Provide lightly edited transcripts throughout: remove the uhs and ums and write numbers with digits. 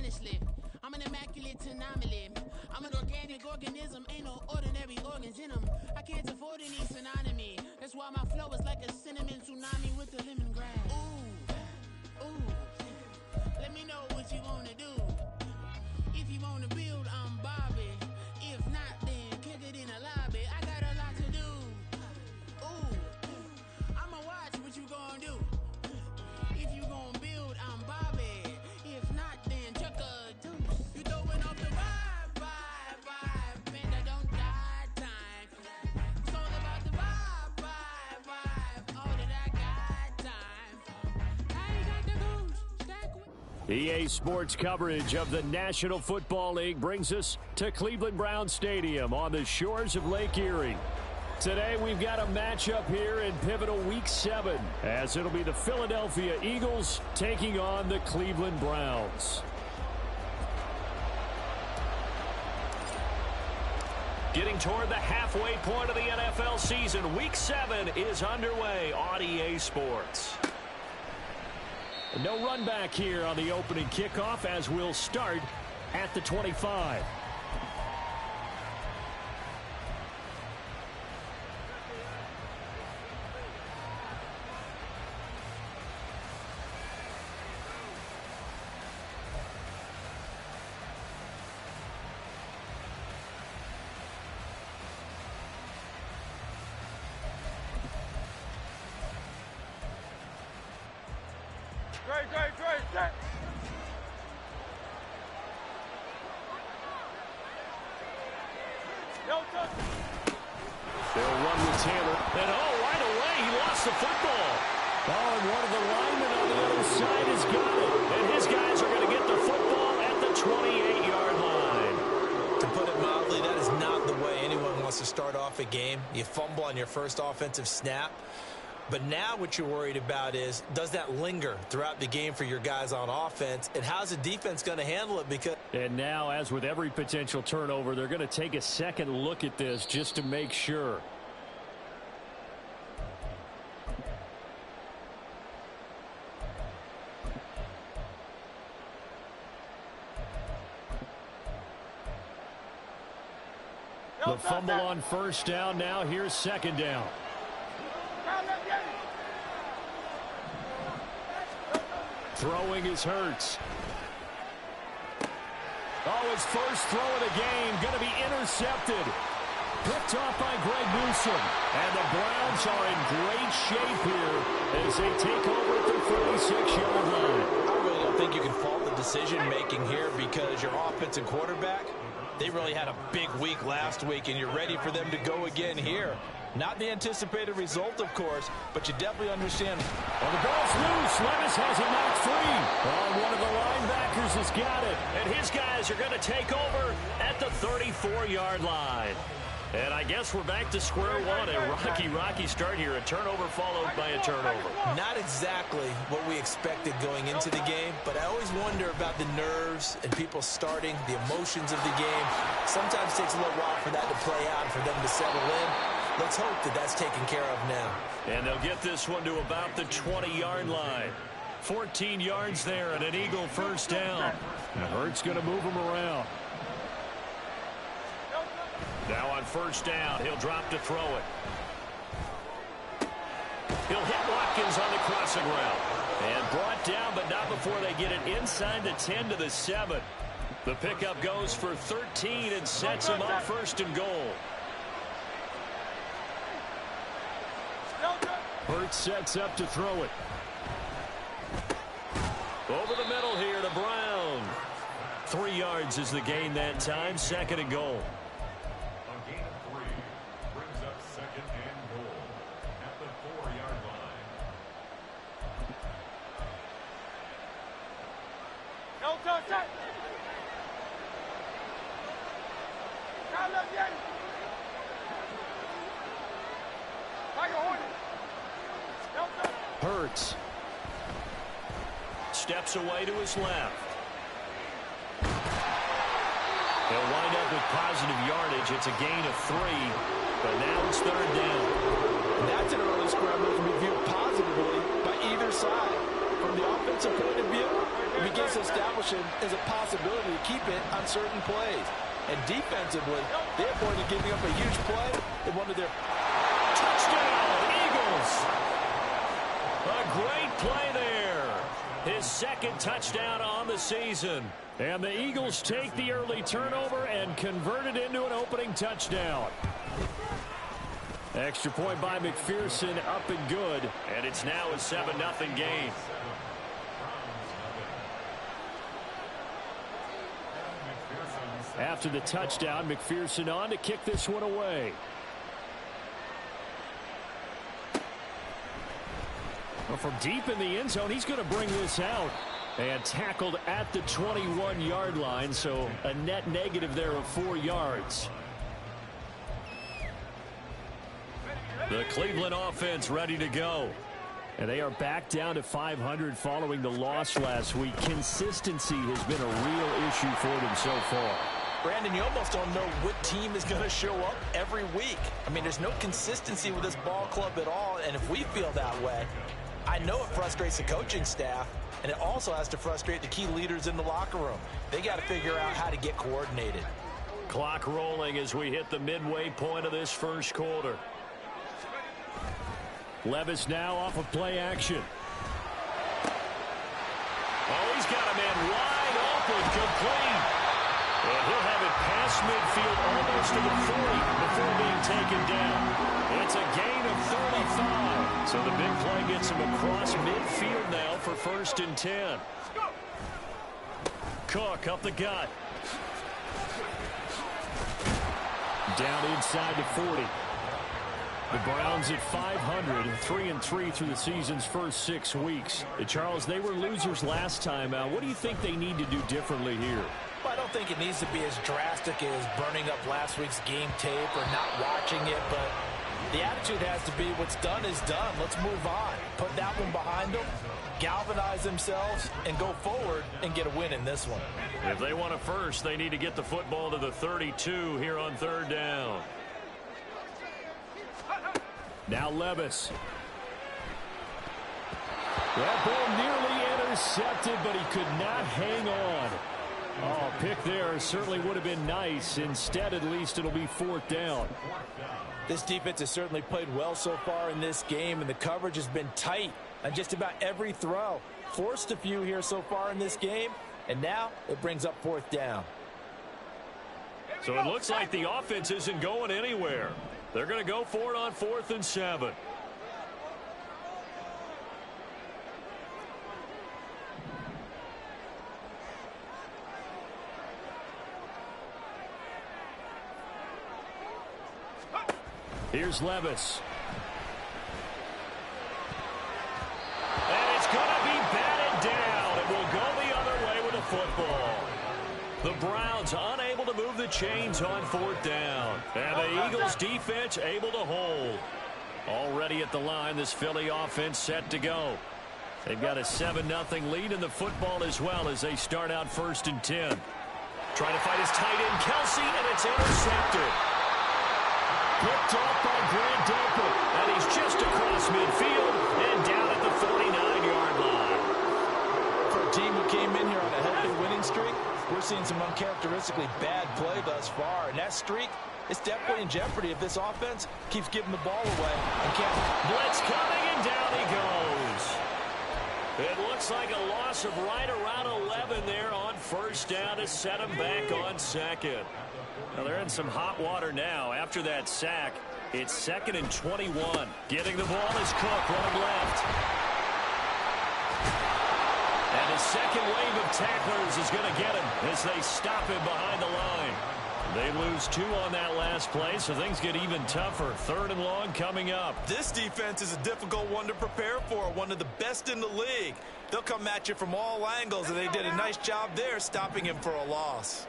honestly. I'm an immaculate anomaly. I'm an organic organism, ain't no ordinary organs in them. I can't afford any synonymy. That's why my flow is like a cinnamon tsunami with the lemongrass. Ooh, ooh. Let me know what you wanna do. If you wanna build, I'm Bobby. If not, then kick it in the lobby. I got a lot to do. Ooh, I'ma watch what you gonna do. If you gonna build, I'm Bobby. If not, then chuck a deuce. You throwing off the vibe. And I don't die time. It's all about the vibe. All that I got time. I ain't got the goose. Stack with EA Sports coverage of the National Football League brings us to Cleveland Browns Stadium on the shores of Lake Erie. Today we've got a matchup here in pivotal Week 7 as it'll be the Philadelphia Eagles taking on the Cleveland Browns. Getting toward the halfway point of the NFL season, Week 7 is underway on EA Sports. No run back here on the opening kickoff as we'll start at the 25. Great. They'll run with Taylor. And right away, he lost the football. And one of the linemen on the other side has got it. And his guys are going to get the football at the 28-yard line. To put it mildly, that is not the way anyone wants to start off a game. You fumble on your first offensive snap. But now what you're worried about is, does that linger throughout the game for your guys on offense? And how's the defense going to handle it? Because and now, as with every potential turnover, they're going to take a second look at this just to make sure. The fumble on first down. Now here's second down. Throwing is Hurts. His first throw of the game going to be intercepted. Picked off by Greg Newsome. And the Browns are in great shape here as they take over at the 46-yard line. I really don't think you can fault the decision-making here because your offensive quarterback, they really had a big week last week, and you're ready for them to go again here. Not the anticipated result, of course, but you definitely understand. Well, the ball's loose. Levis has it knocked free. One of the linebackers has got it. And his guys are going to take over at the 34-yard line. And I guess we're back to square one. A rocky start here. A turnover followed by a turnover. Not exactly what we expected going into the game, but I always wonder about the nerves and people starting, the emotions of the game. Sometimes it takes a little while for that to play out and for them to settle in. Let's hope that that's taken care of now. And they'll get this one to about the 20-yard line. 14 yards there and an Eagle first down. And Hurts going to move him around. Now on first down, he'll drop to throw it. He'll hit Watkins on the crossing route. And brought down, but not before they get it inside the 10 to the 7. The pickup goes for 13 and sets him up first and goal. Hurts sets up to throw it. Over the middle here to Brown. 3 yards is the gain that time. Second and goal. A gain of 3 brings up second and goal at the 4-yard line. No touch. Hurts steps away to his left. They'll wind up with positive yardage. It's a gain of 3, but now it's third down. That's an early scramble that can be viewed positively by either side. From the offensive point of view, it begins establishing is a possibility to keep it on certain plays. And defensively, they avoided giving up a huge play. They wanted their touchdown, Eagles. A great play there. His second touchdown on the season. And the Eagles take the early turnover and convert it into an opening touchdown. Extra point by McPherson, up and good. And it's now a 7-0 game. After the touchdown, McPherson on to kick this one away. Well, from deep in the end zone, he's going to bring this out. And tackled at the 21-yard line, so a net negative there of 4 yards. The Cleveland offense ready to go. And they are back down to 500 following the loss last week. Consistency has been a real issue for them so far. Brandon, you almost don't know what team is going to show up every week. I mean, there's no consistency with this ball club at all, and if we feel that way, I know it frustrates the coaching staff, and it also has to frustrate the key leaders in the locker room. They got to figure out how to get coordinated. Clock rolling as we hit the midway point of this first quarter. Levis now off of play action. Oh, he's got a man wide open, complete. And he'll have it past midfield almost to the 40 before being taken down. It's a gain of 35. So the big play gets him across midfield now for 1st and 10. Cook up the gut. Down inside the 40. The Browns at 500, 3-3 through the season's first 6 weeks. Charles, they were losers last time out. What do you think they need to do differently here? Well, I don't think it needs to be as drastic as burning up last week's game tape or not watching it, but the attitude has to be what's done is done. Let's move on. Put that one behind them, galvanize themselves, and go forward and get a win in this one. If they want a first, they need to get the football to the 32 here on 3rd down. Now Levis. That ball nearly intercepted, but he could not hang on. Oh, pick there certainly would have been nice. Instead, at least it'll be 4th down. This defense has certainly played well so far in this game, and the coverage has been tight on just about every throw. Forced a few here so far in this game, and now it brings up 4th down. So it looks like the offense isn't going anywhere. They're going to go for it on 4th and 7. Here's Levis. And it's going to be batted down. It will go the other way with the football. The Browns unable to move the chains on 4th down. And the Eagles defense able to hold. Already at the line, this Philly offense set to go. They've got a 7-0 lead in the football as well as they start out 1st and 10. Trying to fight his tight end, Kelsey, and it's intercepted. Picked off by Grant Delpit, and he's just across midfield and down at the 49-yard line. For a team who came in here on a healthy winning streak, we're seeing some uncharacteristically bad play thus far, and that streak is definitely in jeopardy if this offense keeps giving the ball away and can't. Blitz coming, and down he goes. It looks like a loss of right around 11 there on 1st down to set him back on 2nd. Now they're in some hot water now. After that sack, it's 2nd and 21. Getting the ball is Cook running left. And his second wave of tacklers is going to get him as they stop him behind the line. They lose 2 on that last play, so things get even tougher. 3rd and long coming up. This defense is a difficult one to prepare for, one of the best in the league. They'll come at you from all angles, and they did a nice job there stopping him for a loss.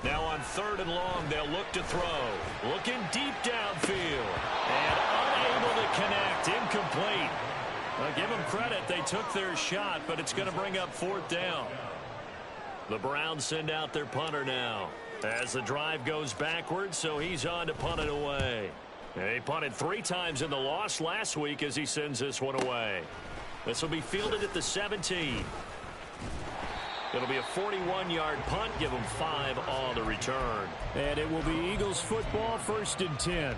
Now on 3rd and long, they'll look to throw. Looking deep downfield. And unable to connect. Incomplete. Well, give them credit. They took their shot, but it's going to bring up 4th down. The Browns send out their punter now. As the drive goes backwards, so he's on to punt it away. And he punted 3 times in the loss last week as he sends this one away. This will be fielded at the 17. It'll be a 41-yard punt. Give them 5 on the return. And it will be Eagles football, 1st and 10.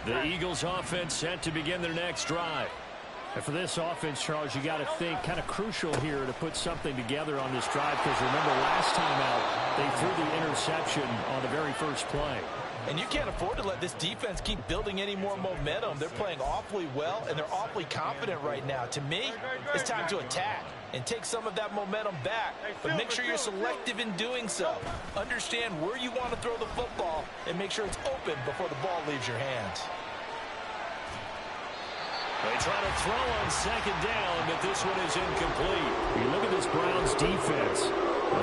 The Eagles offense set to begin their next drive. And for this offense, Charles, you got to think kind of crucial here to put something together on this drive, because remember last time out they threw the interception on the very first play. And you can't afford to let this defense keep building any more momentum. They're playing awfully well, and they're awfully confident right now. To me, it's time to attack and take some of that momentum back. But make sure you're selective in doing so. Understand where you want to throw the football and make sure it's open before the ball leaves your hands. They try to throw on 2nd down, but this one is incomplete. You look at this Browns defense.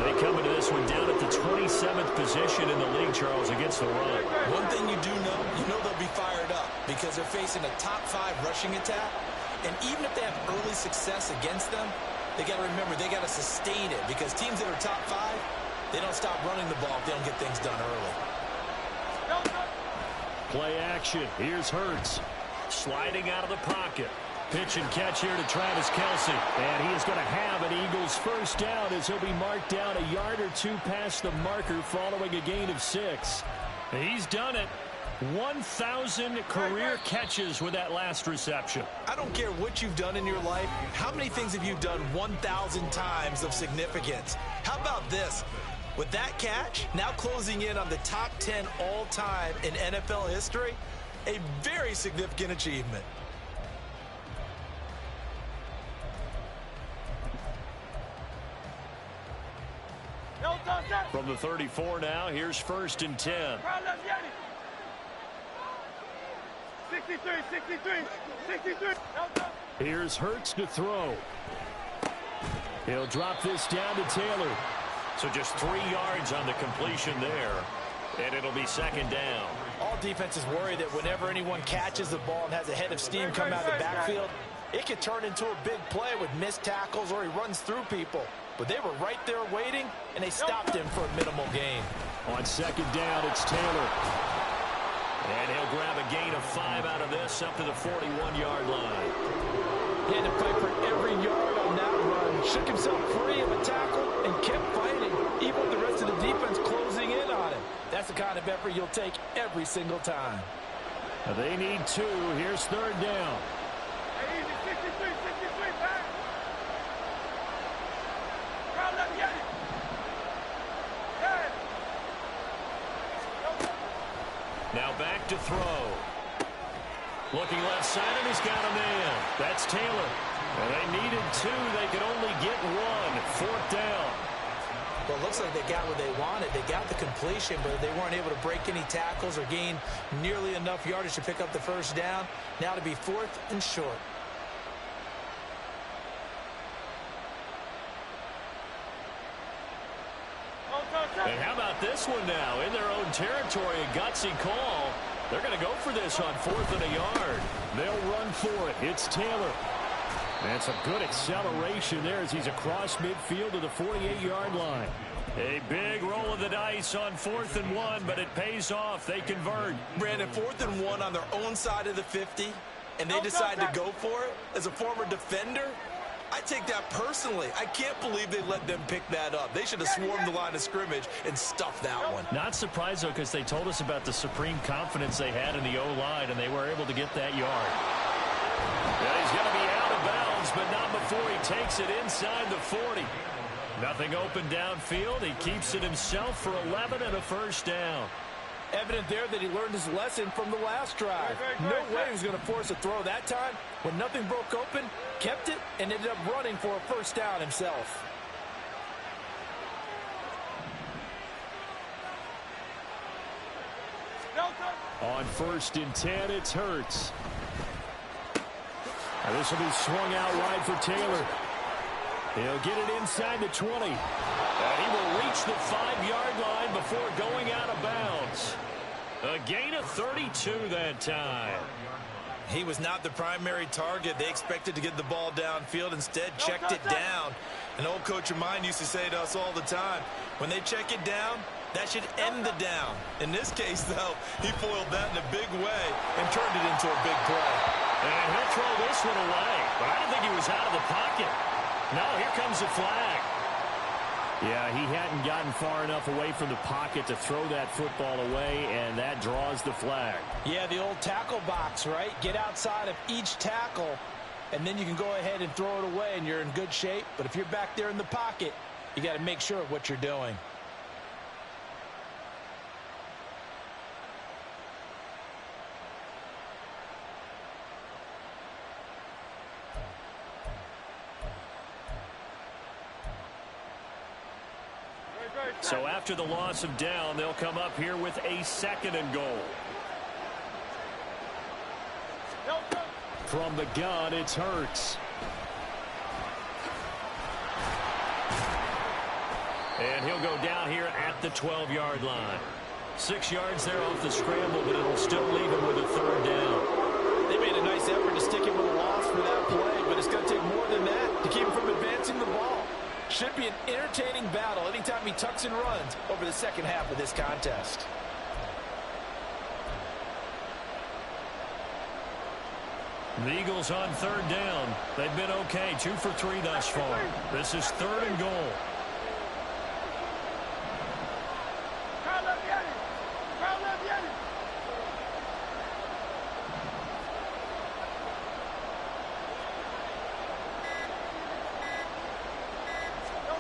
They come into this one down at the 27th position in the league, Charles, against the run. One thing you do know, they'll be fired up because they're facing a top 5 rushing attack. And even if they have early success against them, they got to remember they got to sustain it, because teams that are top 5, they don't stop running the ball if they don't get things done early. Play action. Here's Hurts. Sliding out of the pocket. Pitch and catch here to Travis Kelce. And he is going to have an Eagles first down as he'll be marked down a yard or 2 past the marker following a gain of 6. He's done it. 1,000 career catches with that last reception. I don't care what you've done in your life. How many things have you done 1,000 times of significance? How about this? With that catch, now closing in on the top 10 all-time in NFL history, a very significant achievement. From the 34 now, here's 1st and 10. 63. Here's Hurts to throw. He'll drop this down to Taylor. So just 3 yards on the completion there. And it'll be 2nd down. All defenses worry that whenever anyone catches the ball and has a head of steam come out of the backfield, it could turn into a big play with missed tackles or he runs through people. But they were right there waiting, and they stopped him for a minimal gain. On 2nd down, it's Taylor. And he'll grab a gain of 5 out of this up to the 41-yard line. He had to fight for every yard on that run. Shook himself free of a tackle and kept fighting, even with the rest of the defense closing in on him. That's the kind of effort you'll take every single time. They need 2. Here's 3rd down. 63, back. Crowd, let me get it. Now back to throw. Looking left side, and he's got a man. That's Taylor. And they needed 2. They could only get 1. 4th down. Well, it looks like they got what they wanted. They got the completion, but they weren't able to break any tackles or gain nearly enough yardage to pick up the first down. Now to be 4th and short. And how about this one now? In their own territory, a gutsy call. They're going to go for this on 4th and a yard. They'll run for it. It's Taylor. That's a good acceleration there as he's across midfield to the 48-yard line. A big roll of the dice on 4th and 1, but it pays off. They convert. Brandon, 4th and 1 on their own side of the 50, and they decide to go for it. As a former defender, I take that personally. I can't believe they let them pick that up. They should have swarmed the line of scrimmage and stuffed that one. Not surprised, though, because they told us about the supreme confidence they had in the O-line, and they were able to get that yard. Yeah, he's going to be out of bounds, but not before he takes it inside the 40. Nothing open downfield. He keeps it himself for 11 and a first down. Evident there that he learned his lesson from the last drive. No way he was going to force a throw that time. When nothing broke open, kept it, and ended up running for a first down himself. On 1st and 10, it's Hurts. Now this will be swung out wide for Taylor. He'll get it inside the 20. And he will reach the 5-yard line before going out of bounds. A gain of 32 that time. He was not the primary target. They expected to get the ball downfield. Instead, checked it down. An old coach of mine used to say to us all the time, when they check it down, that should end the down. In this case, though, he foiled that in a big way and turned it into a big play. And he'll throw this one away, but I don't think he was out of the pocket. No, here comes the flag. Yeah, he hadn't gotten far enough away from the pocket to throw that football away, and that draws the flag. Yeah, the old tackle box, right? Get outside of each tackle, and then you can go ahead and throw it away, and you're in good shape. But if you're back there in the pocket, you got to make sure of what you're doing. So after the loss of down, they'll come up here with a 2nd and goal. From the gun, it's Hurts. And he'll go down here at the 12-yard line. 6 yards there off the scramble, but it'll still leave him with a 3rd down. They made a nice effort to stick him with a loss for that play, but it's going to take more than that to keep him from advancing the ball. Should be an entertaining battle anytime he tucks and runs over the second half of this contest. The Eagles on 3rd down. They've been okay, 2 for 3 thus far. This is 3rd and goal.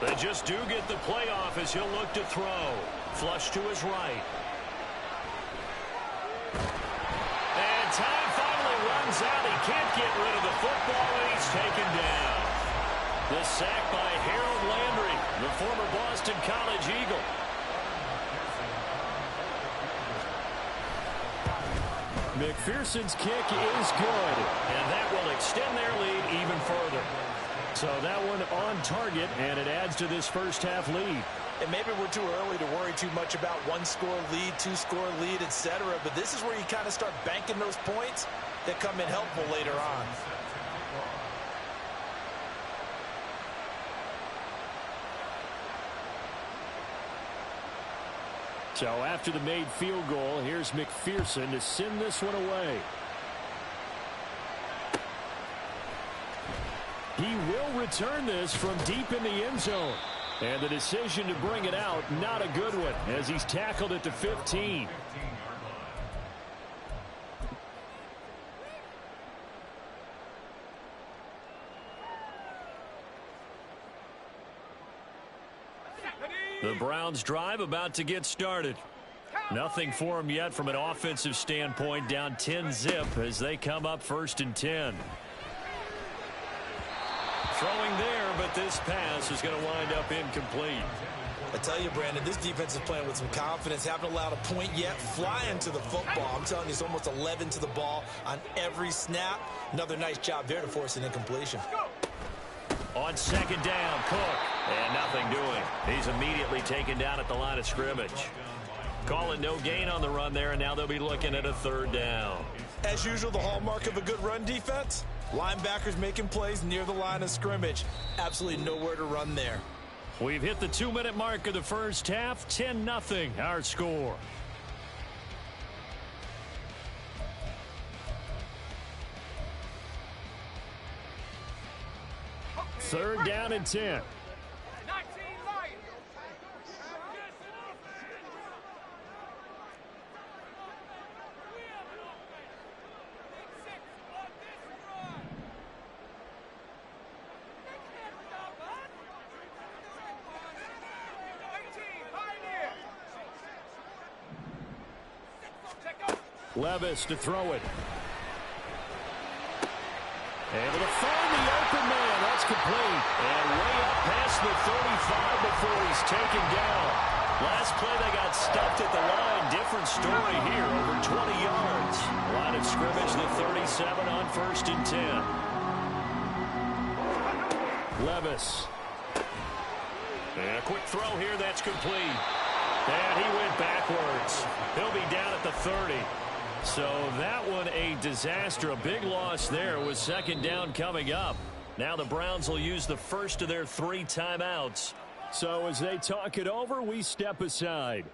They just do get the playoff as he'll look to throw. Flush to his right. And time finally runs out. He can't get rid of the football, and he's taken down. The sack by Harold Landry, the former Boston College Eagle. McPherson's kick is good, and that will extend their lead even further. So that one on target, and it adds to this first half lead. And maybe we're too early to worry too much about 1-score lead, 2-score lead, etc. But this is where you kind of start banking those points that come in helpful later on. So after the made field goal, here's McPherson to send this one away. He will return this from deep in the end zone. And the decision to bring it out, not a good one, as he's tackled at the 15. The Browns drive about to get started. Nothing for them yet from an offensive standpoint, down 10-zip as they come up 1st and 10. Throwing there, but this pass is going to wind up incomplete. I tell you, Brandon, this defense is playing with some confidence. Haven't allowed a point yet. Flying to the football. I'm telling you, it's almost 11 to the ball on every snap. Another nice job there to force an incompletion. On 2nd down, Cook. And nothing doing. He's immediately taken down at the line of scrimmage. Calling no gain on the run there, and now they'll be looking at a 3rd down. As usual, the hallmark of a good run defense, linebackers making plays near the line of scrimmage. Absolutely nowhere to run there. We've hit the 2-minute mark of the first half. 10-0 our score. Third down and 10. Levis to throw it. Able to find the open man. That's complete. And way up past the 35 before he's taken down. Last play they got stuffed at the line. Different story here. Over 20 yards. Line of scrimmage, the 37 on 1st and 10. Levis. And a quick throw here. That's complete. And he went backwards. He'll be down at the 30. So that one a disaster. A big loss there with 2nd down coming up. Now the Browns will use the first of their 3 timeouts. So as they talk it over, we step aside.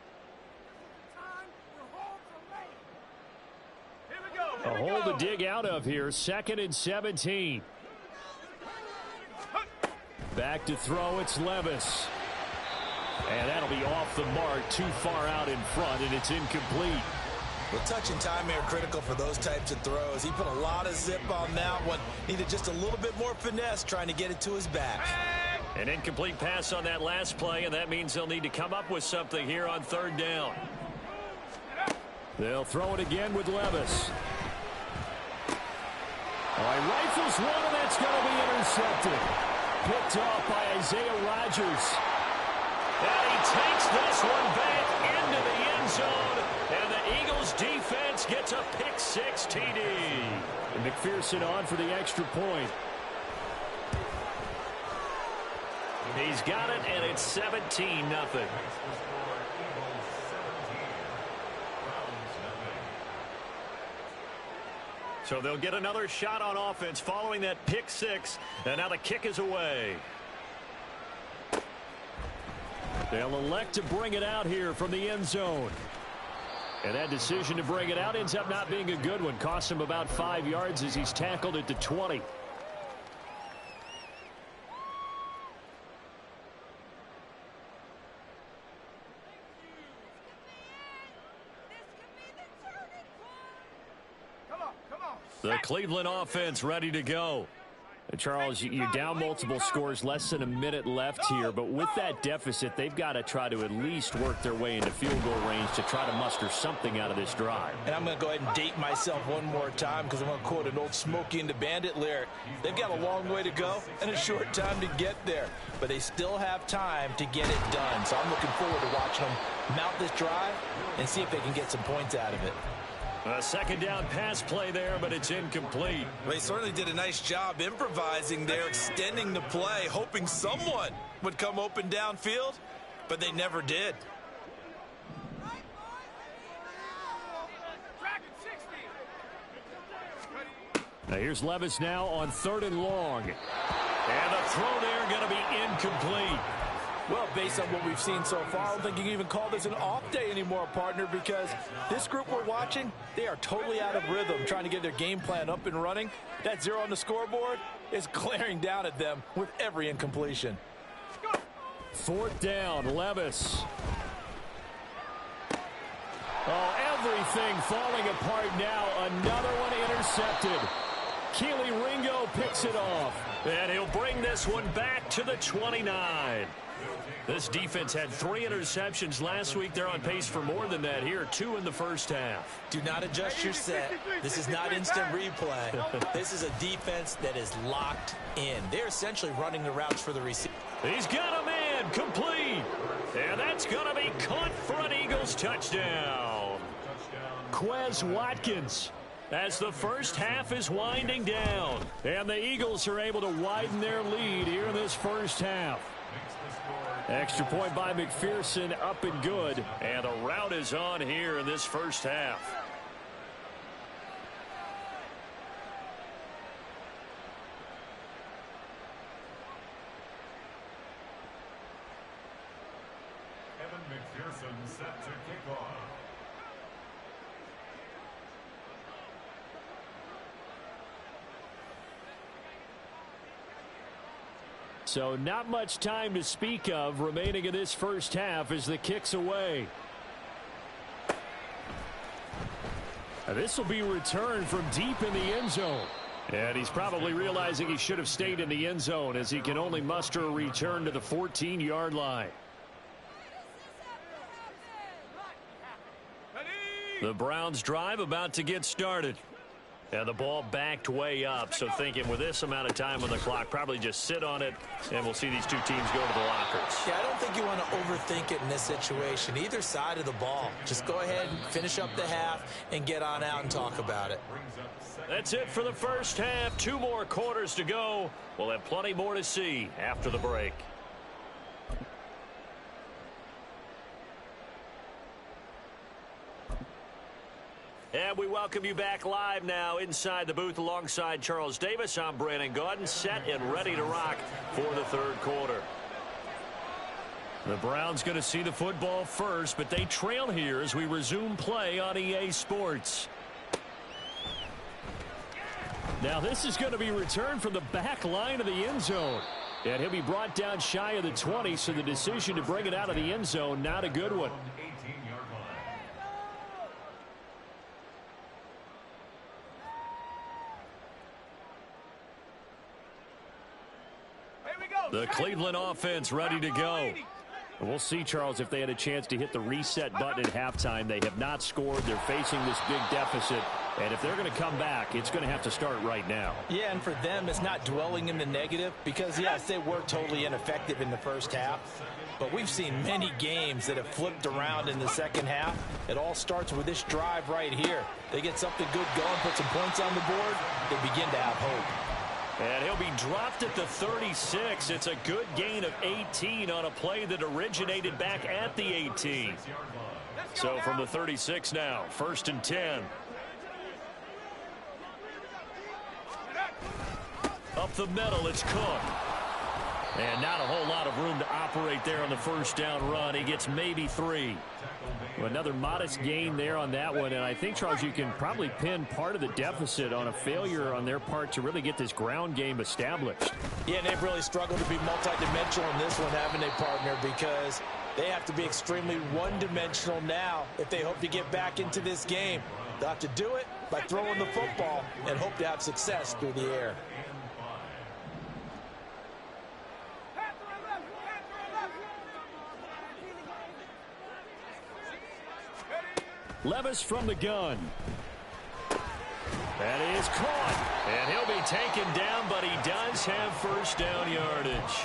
A hole to dig out of here. 2nd and 17. Back to throw. It's Levis. And that'll be off the mark. Too far out in front, and it's incomplete. Well, touch and time are critical for those types of throws. He put a lot of zip on that one. Needed just a little bit more finesse trying to get it to his back. An incomplete pass on that last play, and that means they'll need to come up with something here on 3rd down. They'll throw it again with Levis. All right, rifles one, and that's going to be intercepted. Picked off by Isaiah Rodgers. And he takes this one back into the end zone, and the Eagles defense gets a pick-6 TD. And McPherson on for the extra point. He's got it, and it's 17-0. So they'll get another shot on offense following that pick-6, and now the kick is away. They'll elect to bring it out here from the end zone. And that decision to bring it out ends up not being a good one. Costs him about 5 yards as he's tackled at the 20. The Cleveland offense ready to go. Charles, you're down multiple scores, less than a minute left here, but with that deficit, they've got to try to at least work their way into field goal range to try to muster something out of this drive. And I'm going to go ahead and date myself one more time because I'm going to quote an old Smokey and the Bandit lyric. They've got a long way to go and a short time to get there, but they still have time to get it done. So I'm looking forward to watching them mount this drive and see if they can get some points out of it. A 2nd down pass play there, but it's incomplete. Well, they certainly did a nice job improvising there, extending the play, hoping someone would come open downfield, but they never did. Now here's Levis now on 3rd and long. And the throw there going to be incomplete. Well, based on what we've seen so far, I don't think you can even call this an off day anymore, partner, because this group we're watching, they are totally out of rhythm, trying to get their game plan up and running. That 0 on the scoreboard is glaring down at them with every incompletion. 4th down, Levis. Oh, everything falling apart now. Another one intercepted. Keely Ringo picks it off. And he'll bring this one back to the 29. This defense had 3 interceptions last week. They're on pace for more than that here, 2 in the first half. Do not adjust your set. This is not instant replay. This is a defense that is locked in. They're essentially running the routes for the receiver. He's got a man complete. And that's going to be caught for an Eagles touchdown. Quez Watkins. As the first half is winding down. And the Eagles are able to widen their lead here in this first half. Extra point by McPherson, up and good. And the route is on here in this first half. Evan McPherson set to kick off. So not much time to speak of remaining in this first half as the kick's away. This will be returned from deep in the end zone. And he's probably realizing he should have stayed in the end zone as he can only muster a return to the 14-yard line. The Browns drive about to get started. And the ball backed way up, so thinking with this amount of time on the clock, probably just sit on it, and we'll see these two teams go to the lockers. Yeah, I don't think you want to overthink it in this situation. Either side of the ball. Just go ahead and finish up the half and get on out and talk about it. That's it for the first half. 2 more quarters to go. We'll have plenty more to see after the break. And we welcome you back live now inside the booth alongside Charles Davis. I'm Brandon Gaudin, set and ready to rock for the third quarter. The Browns going to see the football first, but they trail here as we resume play on EA Sports. Now this is going to be returned from the back line of the end zone. And he'll be brought down shy of the 20, so the decision to bring it out of the end zone, not a good one. The Cleveland offense ready to go. We'll see, Charles, if they had a chance to hit the reset button at halftime. They have not scored. They're facing this big deficit. And if they're going to come back, it's going to have to start right now. Yeah, and for them, it's not dwelling in the negative because, yes, they were totally ineffective in the first half. But we've seen many games that have flipped around in the second half. It all starts with this drive right here. They get something good going, put some points on the board, they begin to have hope. And he'll be dropped at the 36. It's a good gain of 18 on a play that originated back at the 18. So from the 36 now, 1st and 10. Up the middle, it's Cook. And not a whole lot of room to operate there on the first down run. He gets maybe 3. Another modest gain there on that one. And I think, Charles, you can probably pin part of the deficit on a failure on their part to really get this ground game established. Yeah, and they've really struggled to be multidimensional in this one, haven't they, partner? Because they have to be extremely one-dimensional now if they hope to get back into this game. They'll have to do it by throwing the football and hope to have success through the air. Levis from the gun. That is caught. And he'll be taken down, but he does have first down yardage.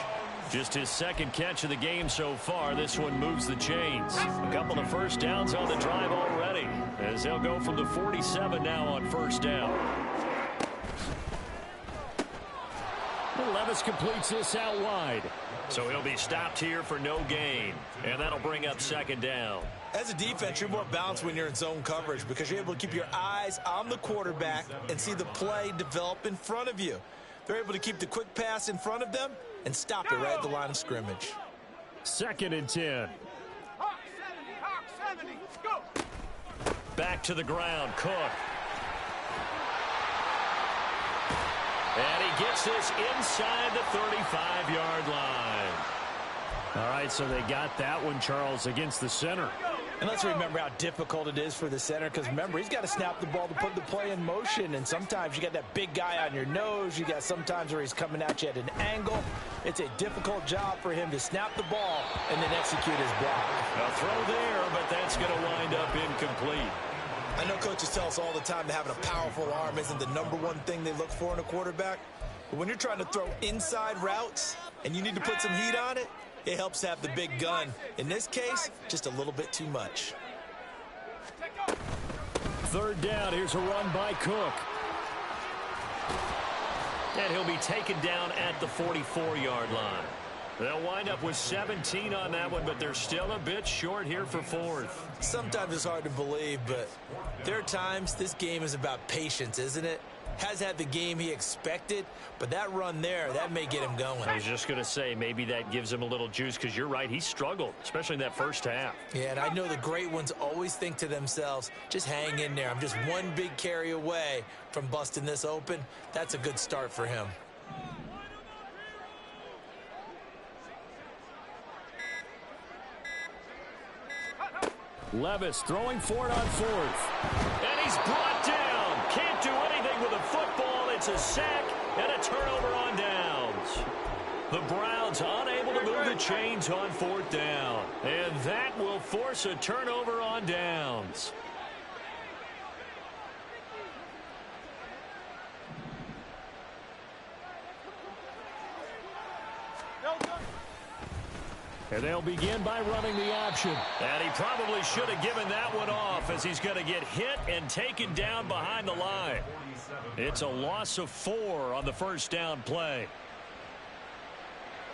Just his second catch of the game so far. This one moves the chains. A couple of first downs on the drive already, as they'll go from the 47 now on first down. Levis completes this out wide. So he'll be stopped here for no gain. And that'll bring up second down. As a defense, you're more balanced when you're in zone coverage because you're able to keep your eyes on the quarterback and see the play develop in front of you. They're able to keep the quick pass in front of them and stop it right at the line of scrimmage. 2nd and 10. Hawk 70, go. Back to the ground, Cook. And he gets this inside the 35-yard line. All right, so they got that one, Charles, against the center. And let's remember how difficult it is for the center because, remember, he's got to snap the ball to put the play in motion. And sometimes you got that big guy on your nose. You got sometimes where he's coming at you at an angle. It's a difficult job for him to snap the ball and then execute his block. A throw there, but that's going to wind up incomplete. I know coaches tell us all the time that having a powerful arm isn't the #1 thing they look for in a quarterback. But when you're trying to throw inside routes and you need to put some heat on it, it helps to have the big gun. In this case, just a little bit too much. 3rd down. Here's a run by Cook. And he'll be taken down at the 44-yard line. They'll wind up with 17 on that one, but they're still a bit short here for 4th. Sometimes it's hard to believe, but there are times this game is about patience, isn't it? Has had the game he expected, but that run there, that may get him going. I was just going to say, maybe that gives him a little juice because you're right, he struggled, especially in that first half. Yeah, and I know the great ones always think to themselves, just hang in there. I'm just one big carry away from busting this open. That's a good start for him. Levis throwing for it on 4th. And he's brought down. Can't do anything with a football. It's a sack and a turnover on downs. The Browns unable to move the chains on 4th down. And that will force a turnover on downs. And they'll begin by running the option. And he probably should have given that one off as he's going to get hit and taken down behind the line. It's a loss of 4 on the first down play.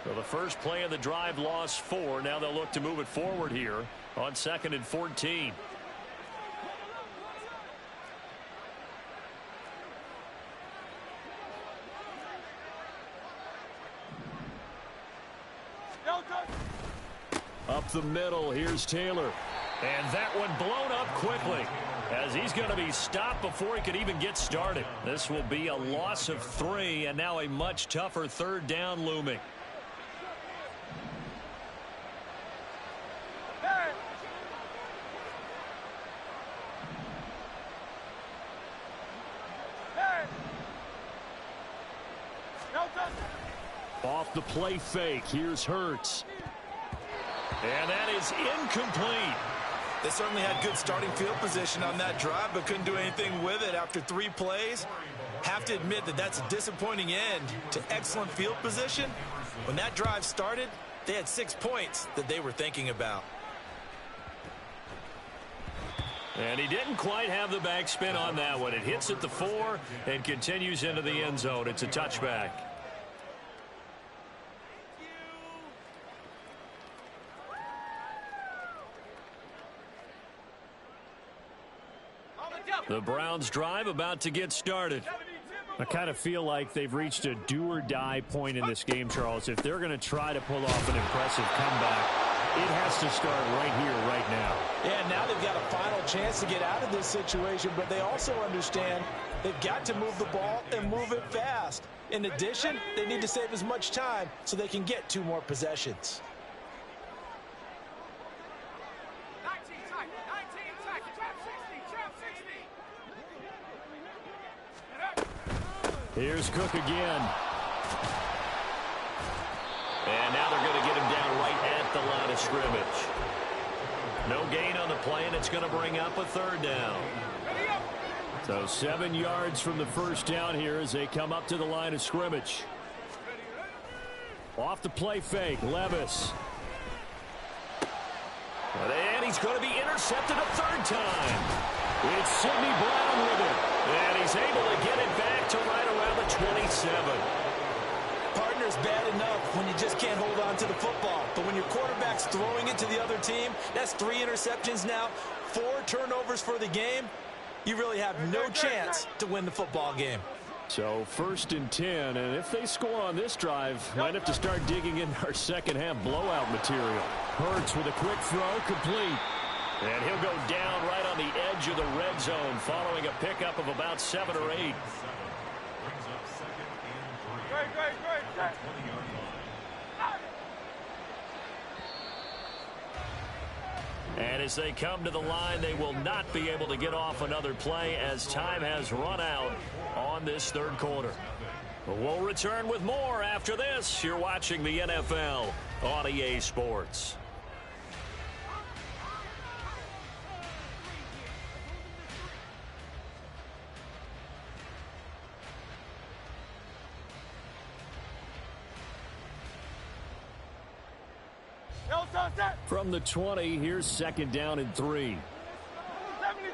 So the first play of the drive lost 4. Now they'll look to move it forward here on 2nd and 14. Up the middle, here's Taylor. And that one blown up quickly, as he's going to be stopped before he could even get started. This will be a loss of 3, and now a much tougher third down looming. Off the play fake, here's Hurts. And that is incomplete. They certainly had good starting field position on that drive, but couldn't do anything with it after 3 plays. Have to admit that that's a disappointing end to excellent field position. When that drive started, they had 6 points that they were thinking about. And he didn't quite have the backspin on that one. It hits at the 4 and continues into the end zone. It's a touchback. The Browns drive about to get started. I kind of feel like they've reached a do-or-die point in this game, Charles. If they're going to try to pull off an impressive comeback, it has to start right here, right now. Yeah, now they've got a final chance to get out of this situation, but they also understand they've got to move the ball and move it fast. In addition, they need to save as much time so they can get 2 more possessions. Here's Cook again. And now they're going to get him down right at the line of scrimmage. No gain on the play, and it's going to bring up a third down. So 7 yards from the first down here as they come up to the line of scrimmage. Off the play fake, Levis. And he's going to be intercepted a third time. It's Sidney Brown with it. And he's able to get it back to right around the 27. Partner's bad enough when you just can't hold on to the football. But when your quarterback's throwing it to the other team, that's 3 interceptions now, 4 turnovers for the game. You really have no chance to win the football game. So 1st and 10, and if they score on this drive, might have to start digging in our second half blowout material. Hurts with a quick throw, complete. And he'll go down right on the edge of the red zone following a pickup of about 7 or 8. And as they come to the line, they will not be able to get off another play as time has run out on this third quarter. But we'll return with more after this. You're watching the NFL on EA Sports. From the 20, here's 2nd down and 3.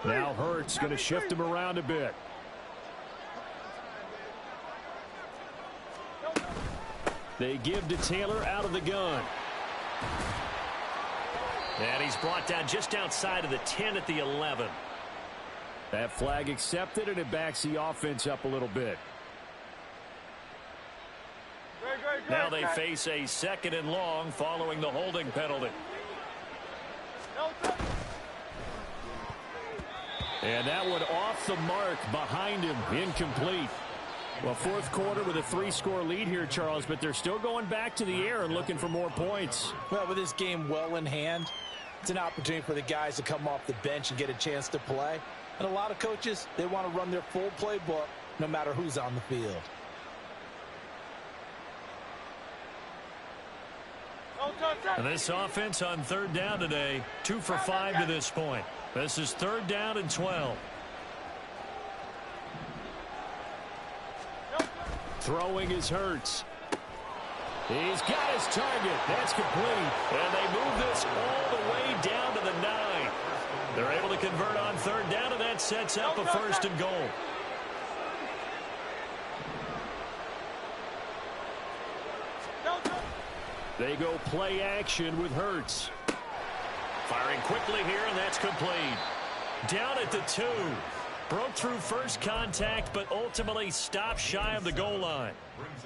Now Hurts going to shift him around a bit. They give to Taylor out of the gun. And he's brought down just outside of the 10 at the 11. That flag accepted, and it backs the offense up a little bit. Now they face a 2nd and long following the holding penalty. And that one off the mark behind him, incomplete. Well, 4th quarter with a 3-score lead here, Charles, but they're still going back to the air and looking for more points. Well, with this game well in hand, it's an opportunity for the guys to come off the bench and get a chance to play. And a lot of coaches, they want to run their full playbook no matter who's on the field. And this offense on 3rd down today, 2 for 5 to this point. This is 3rd down and 12. Throwing his Hurts. He's got his target. That's complete. And they move this all the way down to the 9. They're able to convert on 3rd down, and that sets up a 1st and goal. They go play action with Hurts. Firing quickly here, and that's complete. Down at the 2. Broke through first contact, but ultimately stopped shy of the goal line.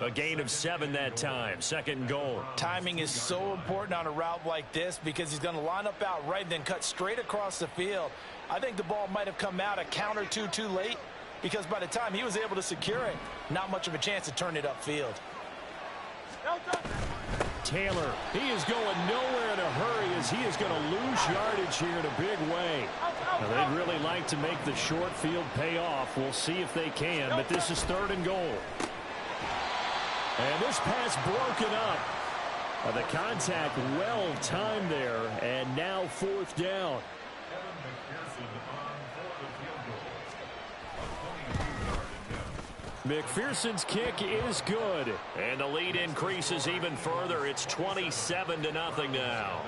A gain of 7 that time. Second goal. Timing is so important on a route like this because he's going to line up out right and then cut straight across the field. I think the ball might have come out a count or two too late because by the time he was able to secure it, not much of a chance to turn it upfield. Taylor, he is going nowhere in a hurry as he is going to lose yardage here in a big way. Now, they'd really like to make the short field pay off. We'll see if they can, but this is 3rd and goal. And this pass broken up. The contact well timed there, and now 4th down. McPherson's kick is good. And the lead increases even further. It's 27-0 now.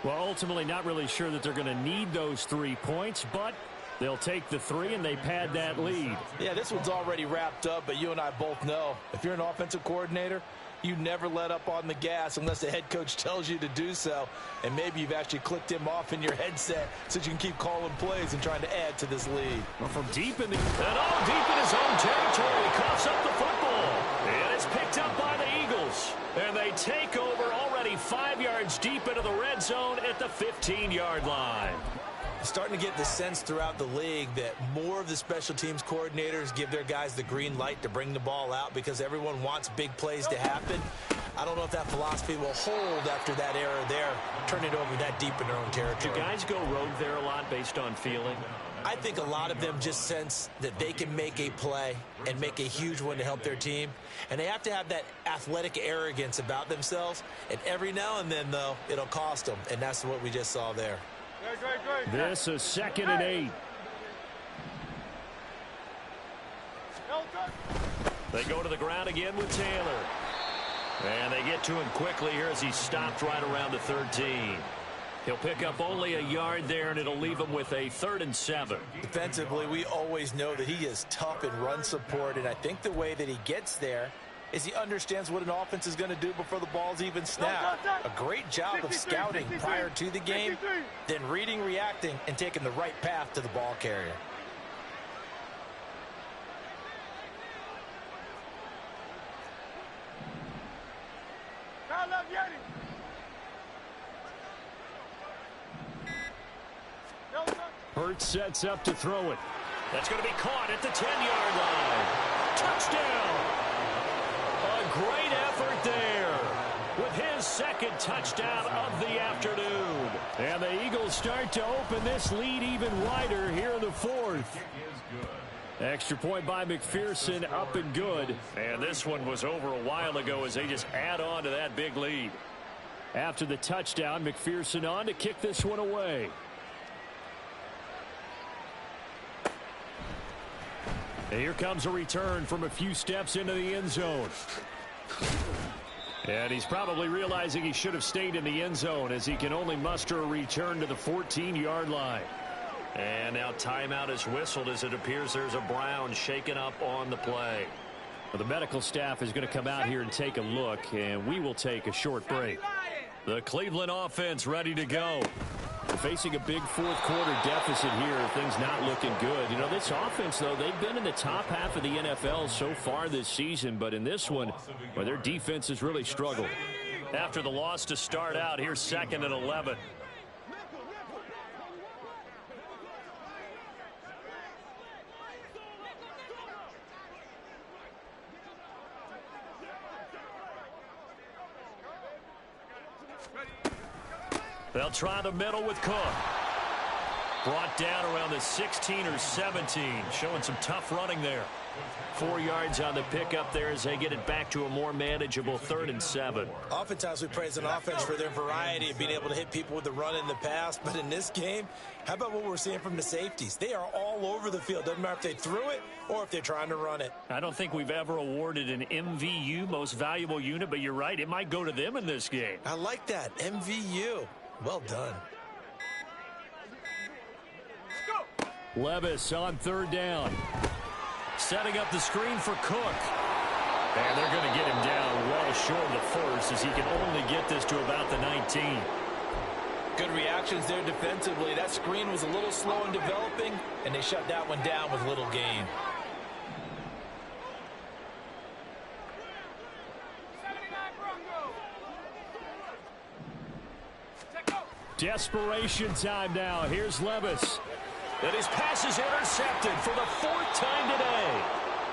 Well, ultimately not really sure that they're going to need those 3 points, but they'll take the 3 and they pad that lead. Yeah, this one's already wrapped up, but you and I both know if you're an offensive coordinator, you never let up on the gas unless the head coach tells you to do so. And maybe you've actually clicked him off in your headset so you can keep calling plays and trying to add to this lead. Well, from deep in the... And all deep in his own territory, coughs up the football. And it's picked up by the Eagles. And they take over already 5 yards deep into the red zone at the 15-yard line. Starting to get the sense throughout the league that more of the special teams coordinators give their guys the green light to bring the ball out because everyone wants big plays to happen. I don't know if that philosophy will hold after that error there, turn it over that deep in their own territory. Do guys go rogue there a lot based on feeling? I think a lot of them just sense that they can make a play and make a huge one to help their team. And they have to have that athletic arrogance about themselves. And every now and then, though, it'll cost them. And that's what we just saw there. This is 2nd and 8. They go to the ground again with Taylor. And they get to him quickly here as he stopped right around the 13. He'll pick up only a yard there, and it'll leave him with a 3rd and 7. Defensively, we always know that he is tough in run support, and I think the way that he gets there is he understands what an offense is going to do before the ball's even snapped. A great job of scouting prior to the game, then reading, reacting, and taking the right path to the ball carrier. Hurts sets up to throw it. That's going to be caught at the 10-yard line. Touchdown! A great effort there with his 2nd touchdown of the afternoon. And the Eagles start to open this lead even wider here in the 4th. Extra point by McPherson, up and good. And this one was over a while ago as they just add on to that big lead. After the touchdown, McPherson on to kick this one away. And here comes a return from a few steps into the end zone. And he's probably realizing he should have stayed in the end zone as he can only muster a return to the 14-yard line. And now timeout is whistled as it appears there's a Brown shaken up on the play. Well, the medical staff is going to come out here and take a look, and we will take a short break. The Cleveland offense ready to go. They're facing a big 4th quarter deficit here. Things not looking good. You know, this offense, though, they've been in the top half of the NFL so far this season. But in this one, well, their defense has really struggled. After the loss to start out, here's 2nd and 11. They'll try the middle with Cook. Brought down around the 16 or 17. Showing some tough running there. 4 yards on the pickup there as they get it back to a more manageable 3rd and 7. Oftentimes we praise an offense for their variety of being able to hit people with the run in the pass. But in this game, how about what we're seeing from the safeties? They are all over the field. Doesn't matter if they threw it or if they're trying to run it. I don't think we've ever awarded an MVU, most valuable unit, but you're right. It might go to them in this game. I like that. MVU. Well done. Levis on 3rd down. Setting up the screen for Cook. And they're going to get him down well short of the 1st as he can only get this to about the 19. Good reactions there defensively. That screen was a little slow in developing, and they shut that one down with little gain. Desperation time now. Here's Levis. And his pass is intercepted for the 4th time today.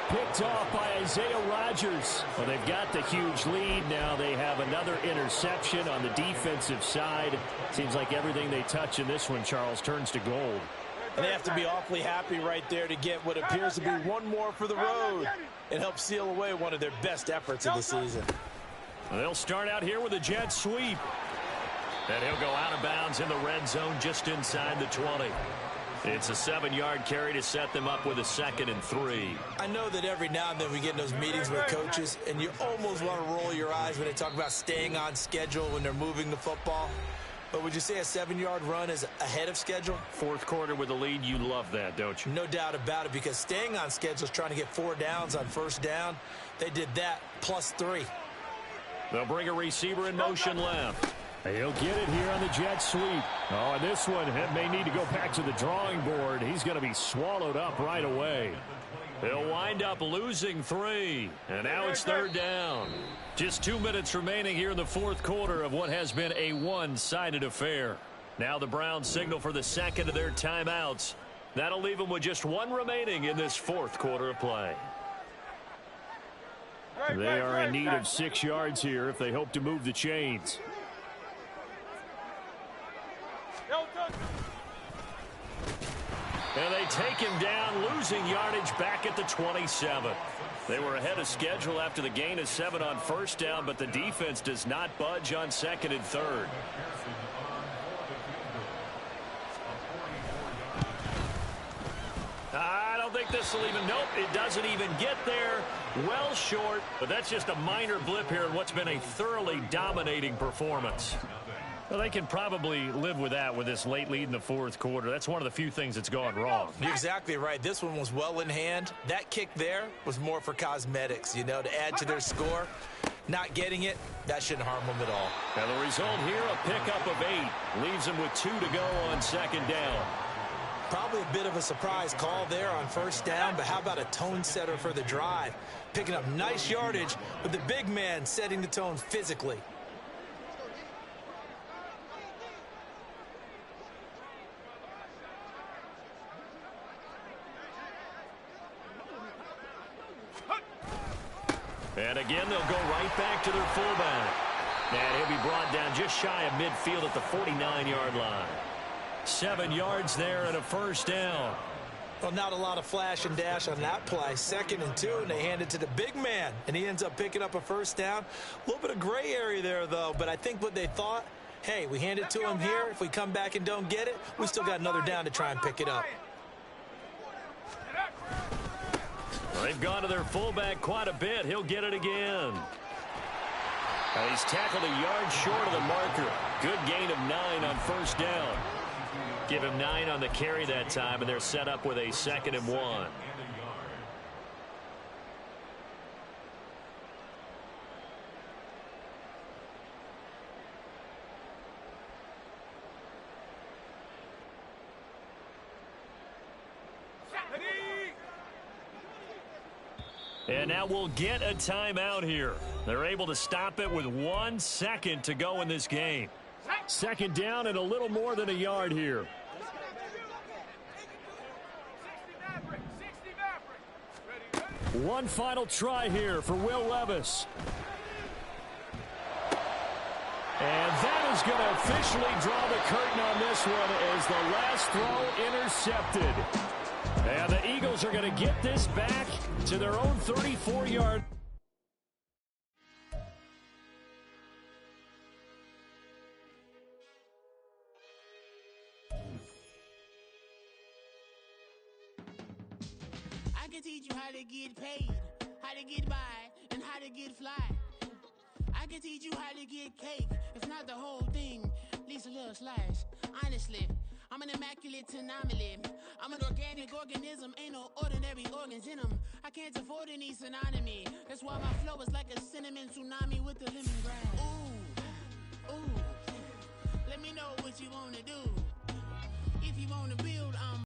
Picked off by Isaiah Rodgers. Well, they've got the huge lead. Now they have another interception on the defensive side. Seems like everything they touch in this one, Charles, turns to gold. And they have to be awfully happy right there to get what appears to be one more for the road and help seal away one of their best efforts of the season. They'll start out here with a jet sweep. And he'll go out of bounds in the red zone just inside the 20. It's a 7-yard carry to set them up with a 2nd and 3. I know that every now and then we get in those meetings with coaches, and you almost want to roll your eyes when they talk about staying on schedule when they're moving the football. But would you say a 7-yard run is ahead of schedule? 4th quarter with the lead, you love that, don't you? No doubt about it, because staying on schedule is trying to get 4 downs on 1st down. They did that +3. They'll bring a receiver in motion left. He'll get it here on the jet sweep. Oh, and this one may need to go back to the drawing board. He's going to be swallowed up right away. He'll wind up losing 3. And now it's 3rd down. Just 2 minutes remaining here in the 4th quarter of what has been a one-sided affair. Now the Browns signal for the 2nd of their timeouts. That'll leave them with just 1 remaining in this 4th quarter of play. They are in need of 6 yards here if they hope to move the chains. And they take him down, losing yardage back at the 27. They were ahead of schedule after the gain of 7 on 1st down, but the defense does not budge on 2nd and 3rd. I don't think this will even, nope, it doesn't even get there. Well short, but that's just a minor blip here in what's been a thoroughly dominating performance. Well, they can probably live with that with this late lead in the 4th quarter. That's one of the few things that's gone wrong. You're exactly right. This one was well in hand. That kick there was more for cosmetics, you know, to add to their score. Not getting it, that shouldn't harm them at all. And the result here, a pickup of 8. Leaves them with 2 to go on 2nd down. Probably a bit of a surprise call there on 1st down, but how about a tone setter for the drive? Picking up nice yardage with the big man setting the tone physically. And again, they'll go right back to their fullback. And he'll be brought down just shy of midfield at the 49-yard line. 7 yards there and a 1st down. Well, not a lot of flash and dash on that play. 2nd and 2, and they hand it to the big man, and he ends up picking up a 1st down. A little bit of gray area there, though, but I think what they thought, hey, we hand it to him here. If we come back and don't get it, we still got another down to try and pick it up. Well, they've gone to their fullback quite a bit. He'll get it again. He's tackled a yard short of the marker. Good gain of 9 on 1st down. Give him 9 on the carry that time, and they're set up with a 2nd and 1. And now we'll get a timeout here. They're able to stop it with 1 second to go in this game. 2nd down and a little more than a yard here. One final try here for Will Levis. And that is going to officially draw the curtain on this one as the last throw intercepted. And the Eagles are going to get this back to their own 34-yard. I can teach you how to get paid, how to get by, and how to get fly. I can teach you how to get cake, if not the whole thing, at least a little slice. Honestly, I'm an immaculate anomaly. I'm an organic organism, ain't no ordinary organs in them. I can't afford any synonymy. That's why my flow is like a cinnamon tsunami with the lemongrass. Ooh, ooh. Let me know what you wanna do. If you wanna build, I'm